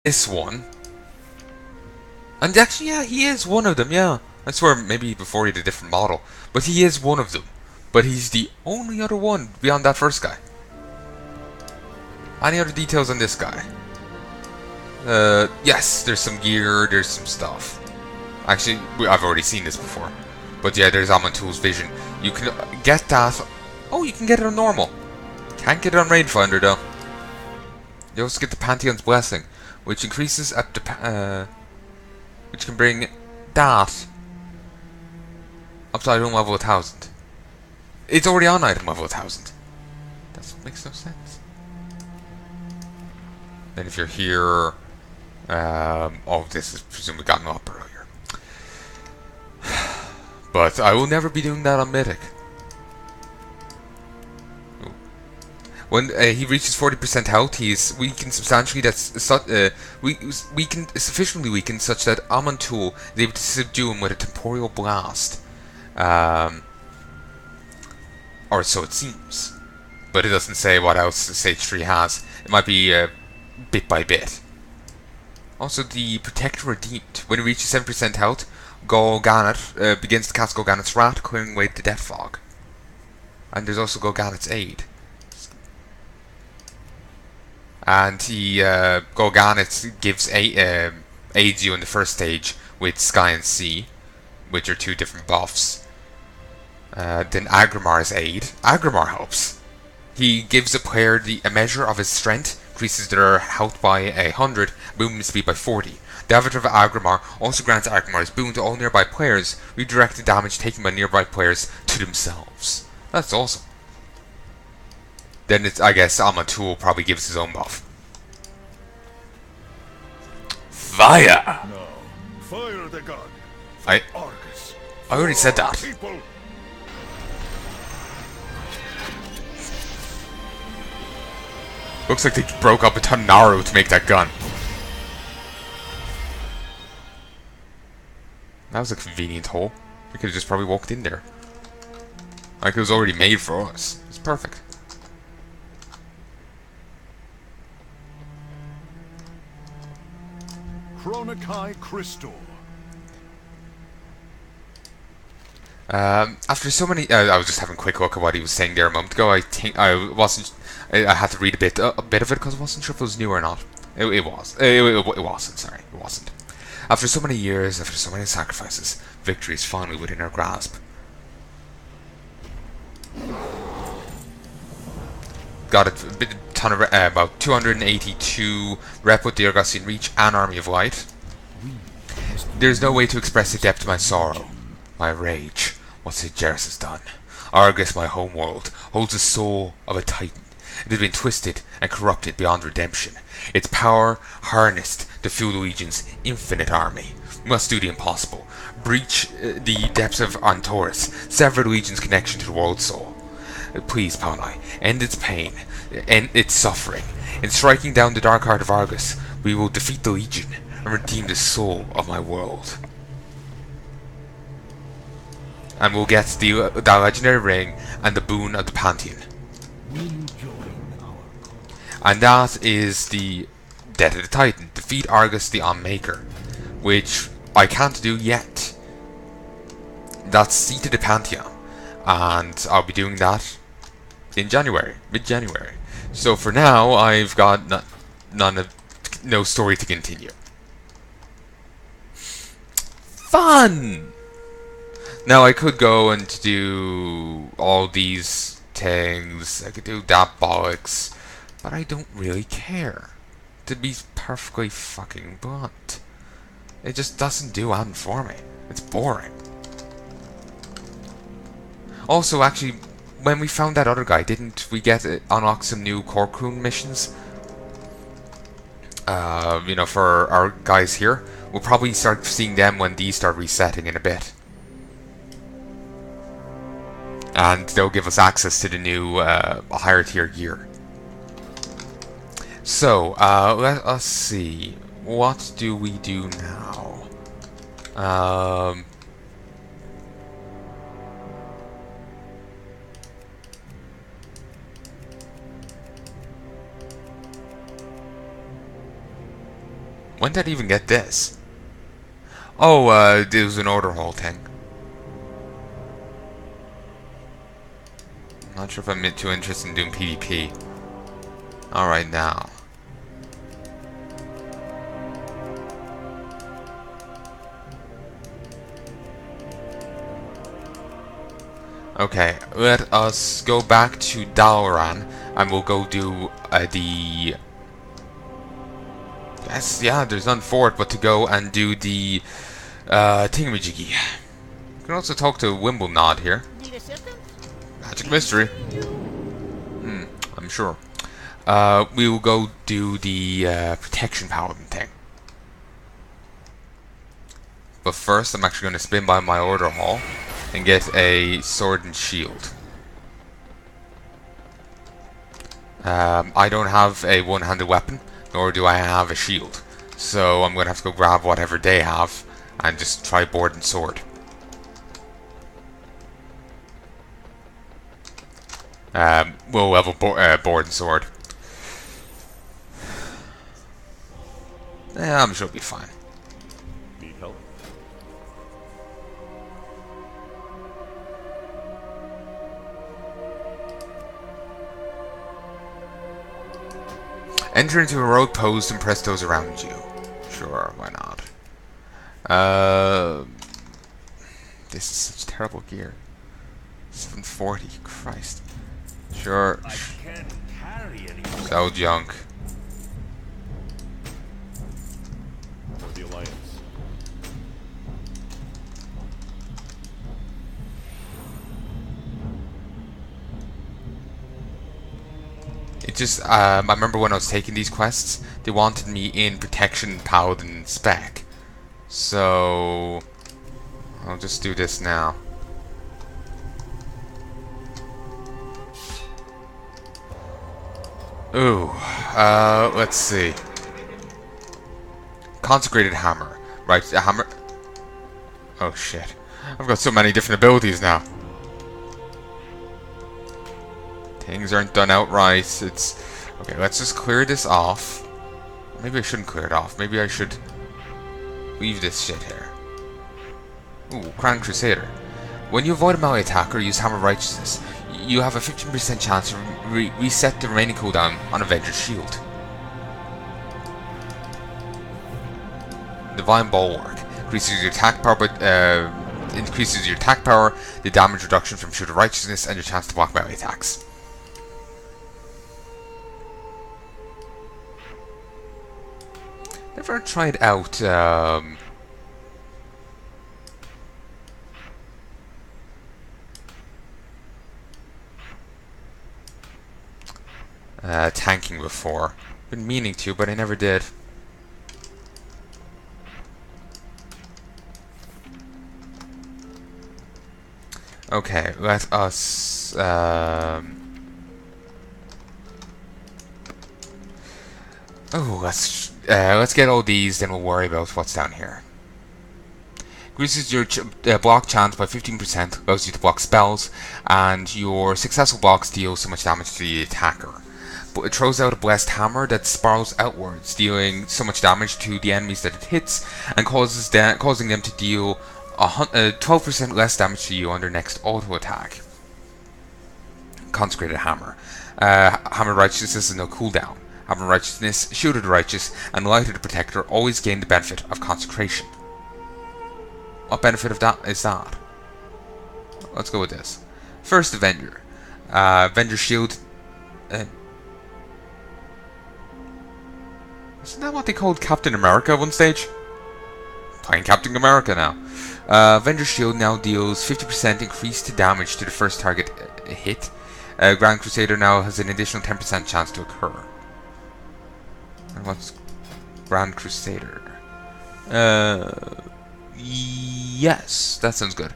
this one. And actually, yeah, he is one of them, yeah. I swear, maybe before he had a different model. But he is one of them. But he's the only other one beyond that first guy. Any other details on this guy? Yes, there's some gear, there's some stuff. Actually, I've already seen this before. But yeah, there's Aman'Tul's vision. You can get that. Oh, you can get it on normal. Can't get it on rangefinder though. You also get the Pantheon's blessing, which increases at the which can bring that up to item level 1000. It's already on item level 1000. That makes no sense. Then if you're here, oh, this is presumably gotten up earlier. But I will never be doing that on Mythic. When he reaches 40% health, he is weakened substantially. That's weakened sufficiently weakened such that Aman'Tul is able to subdue him with a temporal blast, or so it seems. But it doesn't say what else Stage 3 has. It might be bit by bit. Also, the Protector Redeemed. When he reaches 7% health, Golganet begins to cast Golganet's Wrath, clearing away the Death Fog. And there's also Golganet's Aid. And he Golganet gives aids you in the first stage with Sky and Sea, which are two different buffs. Then Agrimar's aid. Agrimar helps. He gives a player a measure of his strength, increases their health by 100, movement speed by 40. The Avatar of Agrimar also grants Agrimar's boon to all nearby players, redirecting damage taken by nearby players to themselves. That's awesome. Then it's, I guess, Aman'Tul probably gives his own buff. Fire! No. Fire the god. I Argus. already said that. People. Looks like they broke up a ton of Naru to make that gun. That was a convenient hole. We could have just probably walked in there. Like it was already made for us. It's perfect. Chronikai Crystal. After so many, I was just having a quick look at what he was saying there a moment ago. I think I wasn't. I had to read a bit of it because I wasn't sure if it was new or not. It was. It wasn't. Sorry, it wasn't. After so many years, after so many sacrifices, victory is finally within our grasp. Got a ton of about 282 rep with the Argosian Reach and Army of Light. There's no way to express the depth of my sorrow, my rage, what Sigeris has done. Argus, my homeworld, holds the soul of a titan. It has been twisted and corrupted beyond redemption. Its power harnessed to fuel the Legion's infinite army. We must do the impossible. Breach the depths of Antorus, sever the Legion's connection to the world soul. Please, Palnai, end its pain, end its suffering. In striking down the dark heart of Argus, we will defeat the Legion and redeem the soul of my world. And we'll get the legendary ring and the boon of the Pantheon. And that is the Death of the Titan. Defeat Argus the Onmaker, which I can't do yet. That's Seat of the Pantheon, and I'll be doing that in January, mid-January. So for now, I've got no story to continue. Fun! Now I could go and do all these things. I could do that bollocks. But I don't really care. To be perfectly fucking blunt. It just doesn't do anything for me. It's boring. Also, actually, when we found that other guy, didn't we get unlock some new Korkun missions? You know, for our guys here. We'll probably start seeing them when these start resetting in a bit. And they'll give us access to the new higher tier gear. So, let us see. What do we do now? When did I even get this? Oh, it was an order hall thing. Not sure if I'm too interested in doing PvP. Alright now. Okay, let us go back to Dalran and we'll go do the... Yes, yeah, there's none for it but to go and do the thingamajiggy. You can also talk to Wimblenod here. Need assistance? Magic mystery. I'm sure. We will go do the protection paladin thing. But first, I'm actually going to spin by my order hall and get a sword and shield. I don't have a one-handed weapon, nor do I have a shield. So I'm going to have to go grab whatever they have and just try board and sword. We'll level board and sword. Yeah, I'm sure it'll be fine. Need help? Enter into a heroic pose and press those around you. Sure, why not? This is such terrible gear. 740, Christ. Sure. I can't carry any So junk. for the Alliance. It just, I remember when I was taking these quests, they wanted me in Protection Paladin spec. So, I'll just do this now. Ooh, let's see. Consecrated Hammer. Right, a hammer. Oh shit. I've got so many different abilities now. Things aren't done outright. It's... Okay, let's just clear this off. Maybe I shouldn't clear it off. Maybe I should leave this shit here. Ooh, Grand Crusader. When you avoid a melee attack or use Hammer Righteousness, you have a 15% chance to reset the remaining cooldown on Avenger's Shield. Divine Bulwark. Increases your attack power, but increases your attack power, the damage reduction from Shield of Righteousness, and your chance to block melee attacks. Never tried out tanking before. Been meaning to, but I never did. Okay, let us oh, let's get all these, then we'll worry about what's down here. Increases your block chance by 15%, allows you to block spells, and your successful blocks deal so much damage to the attacker. But it throws out a blessed hammer that spirals outwards, dealing so much damage to the enemies that it hits, and causing them to deal 12% less damage to you on their next auto attack. Consecrated Hammer. Hammer Righteousness is no cooldown. Hammer Righteousness, Shield of the Righteous, and Light of the Protector always gain the benefit of Consecration. What benefit of that is that? Let's go with this. First Avenger. Avenger Shield. Isn't that what they called Captain America at one stage? Playing Captain America now. Avenger Shield now deals 50% increased damage to the first target hit. Grand Crusader now has an additional 10% chance to occur. And what's Grand Crusader? Yes, that sounds good.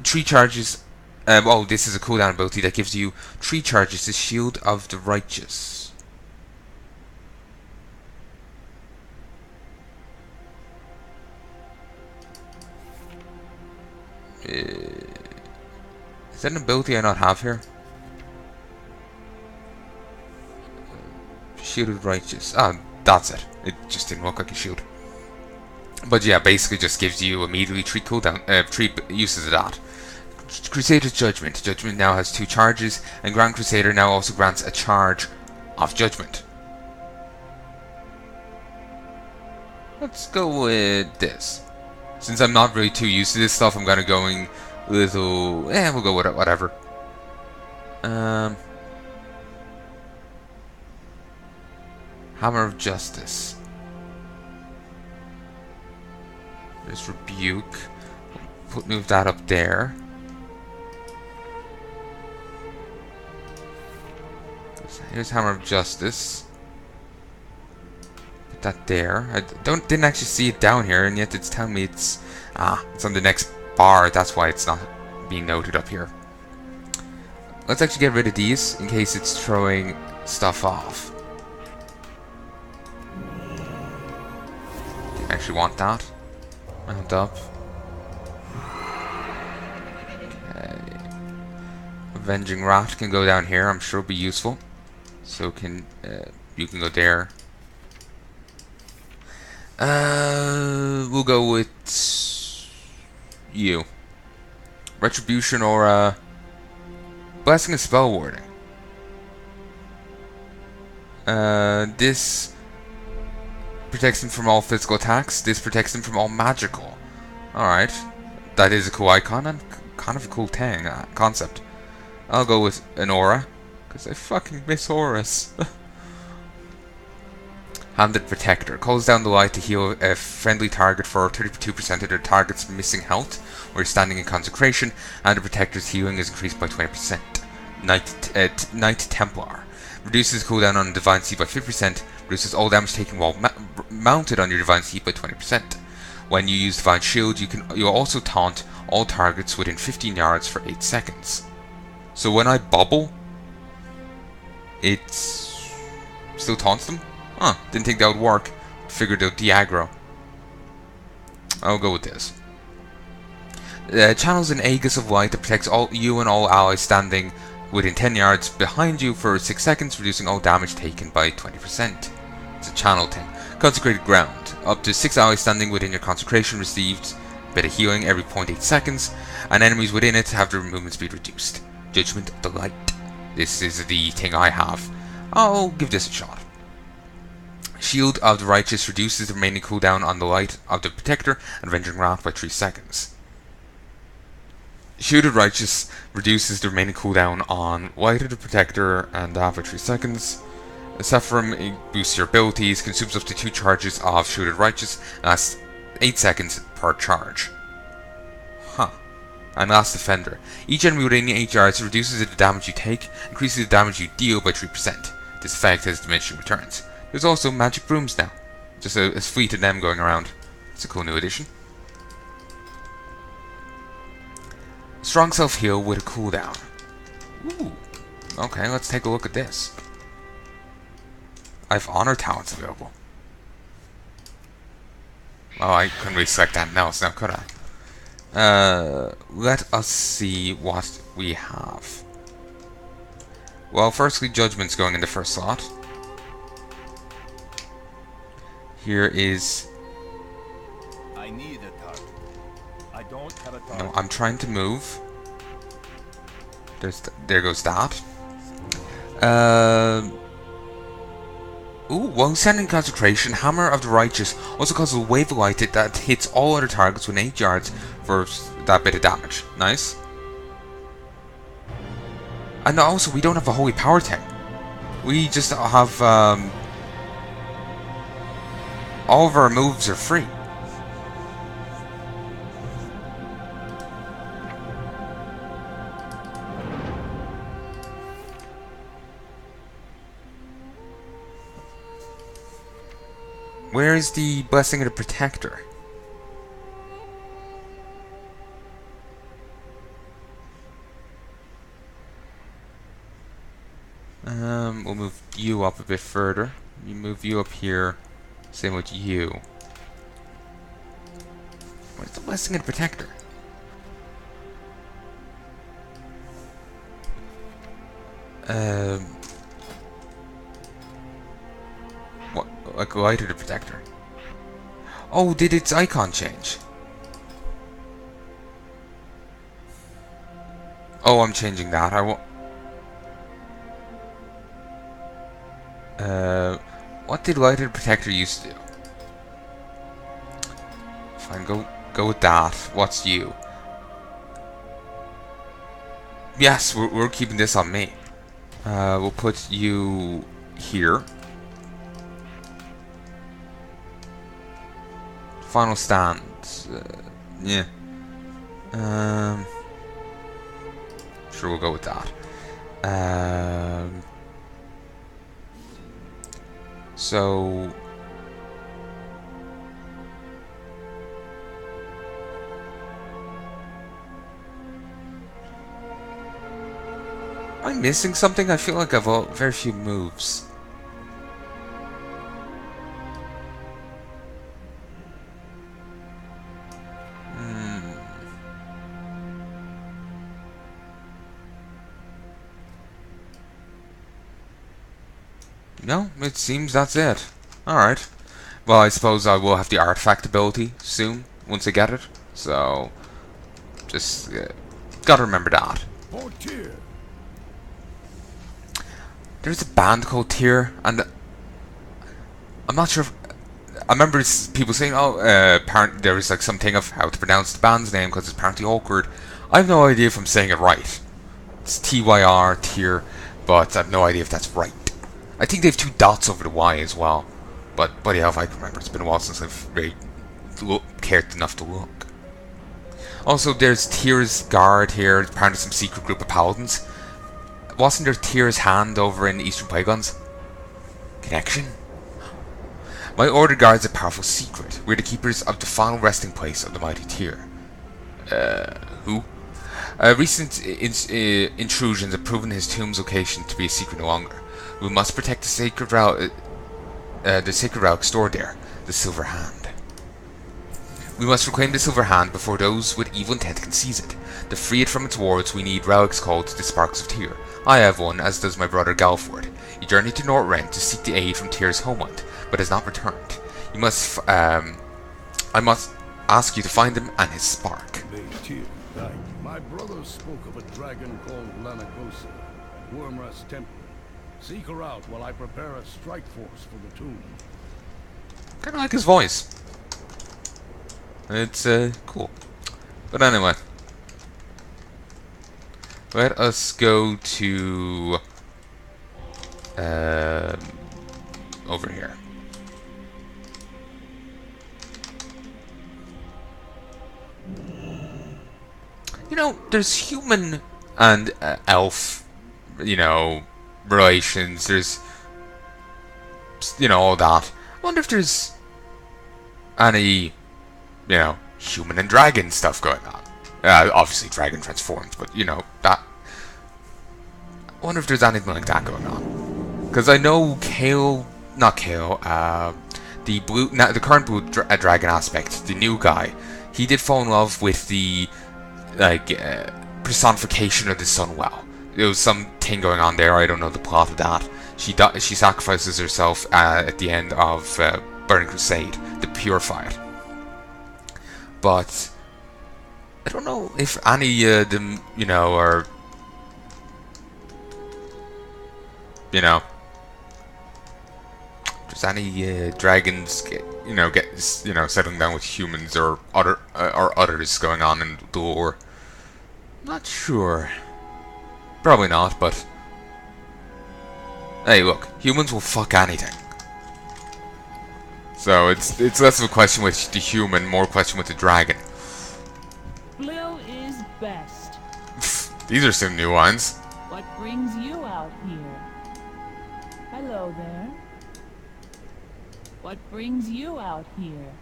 3 charges. Oh, this is a cooldown ability that gives you 3 charges to Shield of the Righteous. Is that an ability I not have here? Shield of the Righteous. Ah, that's it. It just didn't look like a shield. But yeah, basically just gives you immediately 3 cooldown, 3 uses of that. Crusader's Judgment. Judgment now has 2 charges, and Grand Crusader now also grants a charge of Judgment. Let's go with this. Since I'm not really too used to this stuff, I'm gonna going a little. We'll go with it, whatever. Hammer of Justice. There's Rebuke. Move that up there. Here's Hammer of Justice. Put that there. I didn't actually see it down here, and yet it's telling me it's on the next bar. That's why it's not being noted up here. Let's actually get rid of these in case it's throwing stuff off. I actually want that. Mount up. Okay. Avenging Rat can go down here. I'm sure it'll be useful. So can you can go there. We'll go with you. Retribution or Blessing of Spell Warding. This protects him from all physical attacks. This protects him from all magical. Alright. That is a cool icon and kind of a cool thing, concept. I'll go with an aura. Because I fucking miss auras. Handed Protector. Calls down the light to heal a friendly target for 32% of their target's missing health or standing in consecration, and the Protector's healing is increased by 20%. Knight Templar. Reduces cooldown on Divine Seed by 50%, reduces all damage taken while mounted on your Divine Seed by 20%. When you use Divine Shield, you'll also taunt all targets within 15 yards for 8 seconds. So when I bubble, it still taunts them? Huh, didn't think that would work. Figured they'll de-aggro. I'll go with this. Channels an Aegis of Light that protects you and all allies standing within 10 yards behind you for 6 seconds, reducing all damage taken by 20%. It's a channel thing. Consecrated Ground. Up to 6 allies standing within your consecration received a bit of healing every 0.8 seconds, and enemies within it have their movement speed reduced. Judgment of the Light. This is the thing I have. I'll give this a shot. Shield of the Righteous reduces the remaining cooldown on the Light of the Protector and Avenging Wrath by 3 seconds. Shield of the Righteous reduces the remaining cooldown on Light of the Protector and that by 3 seconds. Sephirim boosts your abilities, consumes up to 2 charges of Shield of the Righteous, and lasts 8 seconds per charge. Huh. And Last Defender. Each enemy within 8 yards reduces the damage you take, increases the damage you deal by 3%. This effect has diminishing returns. There's also magic brooms now. Just a fleet of them going around. It's a cool new addition. Strong self-heal with a cooldown. Ooh. Okay, let's take a look at this. I have honor talents available. Oh, I couldn't really select that else now, could I? Let us see what we have. Well, firstly, Judgment's going in the first slot. Here is... I need a target. I don't have a target. No, I'm trying to move. There goes that. While standing in consecration, Hammer of the Righteous also causes a wave of light that hits all other targets within 8 yards for that bit of damage. Nice. And also, we don't have a Holy Power thing. We just have... all of our moves are free. Where is the Blessing of the Protector? We'll move you up a bit further. You move you up here. Same with you. Where's the Blessing of the Protector? What? like why did the protector? Oh, did its icon change? Oh, I'm changing that. I won't. What did Lighted Protector used to do? Fine, go with that. What's you? Yes, we're keeping this on me. We'll put you here. Final stand. Yeah. Sure, we'll go with that. So am I missing something? I feel like I've very few moves. No, it seems that's it. Alright. Well, I suppose I will have the artifact ability soon, once I get it. So, just gotta remember that. There's a band called Tyr, and I'm not sure if... I remember people saying, oh, apparently there was like something of how to pronounce the band's name because it's apparently awkward. I have no idea if I'm saying it right. It's Tyr, Tyr, but I have no idea if that's right. I think they have 2 dots over the Y as well. But bloody hell if I can remember. It's been a while since I've really cared enough to look. Also, there's Tyr's guard here, part of some secret group of paladins. Wasn't there Tyr's hand over in Eastern Pygons? Connection? My order guards a powerful secret. We're the keepers of the final resting place of the mighty Tyr. Who? Recent intrusions have proven his tomb's location to be a secret no longer. We must protect the sacred relic stored there, the Silver Hand. We must reclaim the Silver Hand before those with evil intent can seize it. To free it from its wards, we need relics called the Sparks of Tyr. I have one, as does my brother Galford. He journeyed to Northrend to seek the aid from Tyr's homeland, but has not returned. You must, I must ask you to find him and his spark. My brother spoke of a dragon called Lanagosa, Wormrest Temple. Seek her out while I prepare a strike force for the tomb. Kinda like his voice. It's, cool. But anyway. Let us go to... over here. You know, there's human and elf, you know, relations, there's, you know, all that. I wonder if there's any, you know, human and dragon stuff going on. Obviously dragon transformed, but, you know, that... I wonder if there's anything like that going on. Because I know the current blue dragon aspect, the new guy, he did fall in love with the, like, personification of the Sunwell. There was some thing going on there. I don't know the plot of that. She sacrifices herself at the end of Burning Crusade to purify it. But I don't know if any of them, you know, are, you know, there's any dragons get settling down with humans or others going on in the lore. Not sure. Probably not, but hey, look, humans will fuck anything. So it's less of a question with the human, more a question with the dragon. Blue is best. These are some new ones. What brings you out here? Hello there. What brings you out here?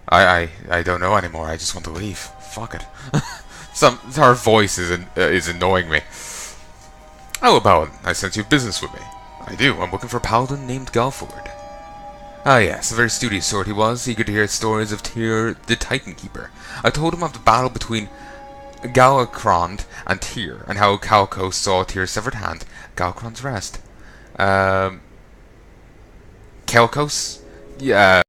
I don't know anymore. I just want to leave. Fuck it. Her voice is annoying me. Oh, Paladin, I sense you have business with me. I do. I'm looking for a Paladin named Galford. Ah yes, a very studious sort he was, eager to hear stories of Tyr the Titan Keeper. I told him of the battle between Galacrond and Tyr, and how Calco saw Tyr's severed hand, Galacrond's rest. Kelkos? Yeah.